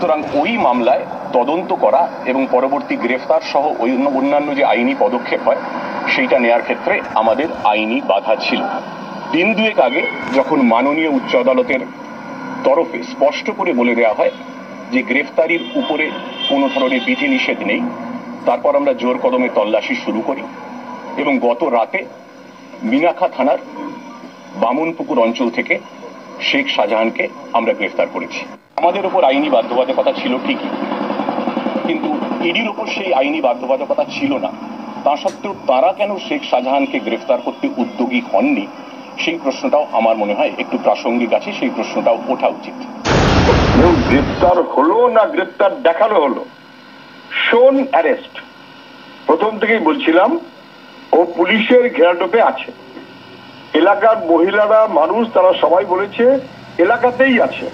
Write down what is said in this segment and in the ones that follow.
সুতরাং ওই মামলায় তদন্ত করা এবং পরবর্তী গ্রেফতার সহ ওই অন্যান্য যে আইনি পদক্ষেপ হয় সেইটা নেয়ার ক্ষেত্রে আমাদের আইনি বাধা ছিল। দিন দুয়েক আগে যখন মাননীয় উচ্চ আদালতের তরফে স্পষ্ট করে বলে দেওয়া হয় যে গ্রেফতারির উপরে কোনো ধরনের বিধিনিষেধ নেই, তারপর আমরা জোর কদমে তল্লাশি শুরু করি এবং গত রাতে মিনাখা থানার বামনপুকুর অঞ্চল থেকে শেখ শাহজাহানকে আমরা গ্রেফতার করেছি। আমাদের উপর আইনি বাধ্যবাধকতা ছিল ঠিকই, কিন্তু ইডির উপর সেই আইনি বাধ্যবাধকতা ছিল না। তা সত্ত্বেও তারা কেন শেখ শাহজাহানকে গ্রেফতার করতে উদ্যোগী হননি, সেই প্রশ্নটাও আমার মনে হয় একটু প্রাসঙ্গিক আছে, সেই প্রশ্নটাও ওঠা উচিত। গ্রেফতার হলো না গ্রেফতার দেখানো হলো, শোন অ্যারেস্ট। প্রথম থেকেই বলছিলাম ও পুলিশের ঘেরাটোপে আছে। এলাকার মহিলারা, মানুষ, তারা সবাই বলেছে এলাকাতেই আছে।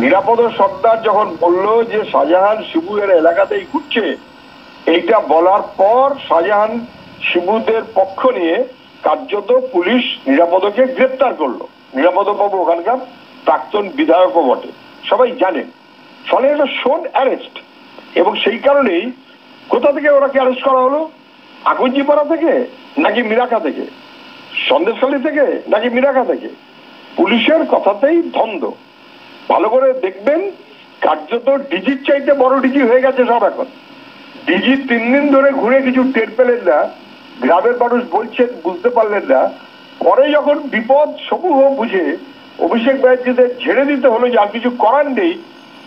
নিরাপদ সর্দার যখন বলল যে শাহজাহান শিবু এর এলাকাতেই ঘুরছে, এইটা বলার পর শাহজাহান শিবুদের পক্ষ নিয়ে কার্যত পুলিশ নিরাপদকে গ্রেপ্তার করলো। নিরাপদ বাবু ওখানকার প্রাক্তন বিধায়কও বটে, সবাই জানেন। ফলে এটা শোন অ্যারেস্ট। এবং সেই কারণেই কোথা থেকে ওরাকে অ্যারেস্ট করা হলো? আগুনজিপাড়া থেকে নাকি মিরাকা থেকে? সন্দেশখালী থেকে নাকি মিরাকা থেকে? পুলিশের কথাতেই ধন্দ। ভালো করে দেখবেন, কার্যত ডিজির চাইতে বড় ডিজি হয়ে গেছে সব। এখন ডিজি 3 দিন ধরে ঘুরে কিছু টের পেলেন না, গ্রামের মানুষ বলছেন বুঝতে পারলেন না। পরে যখন বিপদ সমূহ বুঝে অভিষেক ব্যানার্জিদের ঝেড়ে দিতে হলো যে আর কিছু করার নেই,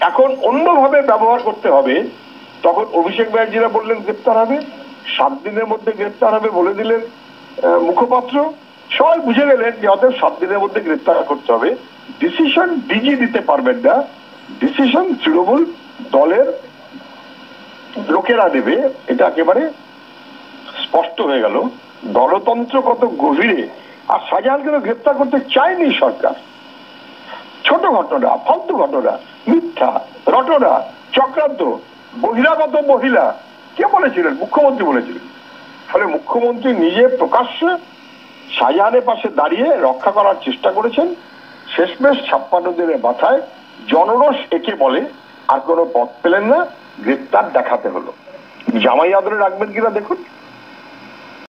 এখন অন্যভাবে ব্যবহার করতে হবে, তখন অভিষেক ব্যানার্জিরা বললেন গ্রেপ্তার হবে, 7 দিনের মধ্যে গ্রেপ্তার হবে বলে দিলেন মুখপাত্র। সবাই বুঝে গেলেন যে অতএব 7 দিনের মধ্যে গ্রেপ্তার করতে হবে। ডিসিশন ডিজি দিতে পারবেন না, ডিসিশন তৃণমূল দলের লোকেরা নেবে। এটা একেবারে স্পষ্ট হয়ে গেল গণতন্ত্র কত গভীরে। আর শাহজাহানকে তো গ্রেপ্তার করতে চায়নি সরকার। ছোট ঘটনা, ফালতু ঘটনা, মিথ্যা রটনা, চক্রান্ত, বহিরাগত মহিলা। কে বলেছিলেন? মুখ্যমন্ত্রী বলেছিলেন। ফলে মুখ্যমন্ত্রী নিজে প্রকাশ্যে শাহজাহানের পাশে দাঁড়িয়ে রক্ষা করার চেষ্টা করেছেন। শেষমেশ 56 দিনের মাথায় জনরোষ একে বলে, আর কোনো পথ পেলেন না, গ্রেপ্তার দেখাতে হলো। জামাই আদরে রাখবেন কিনা দেখুন।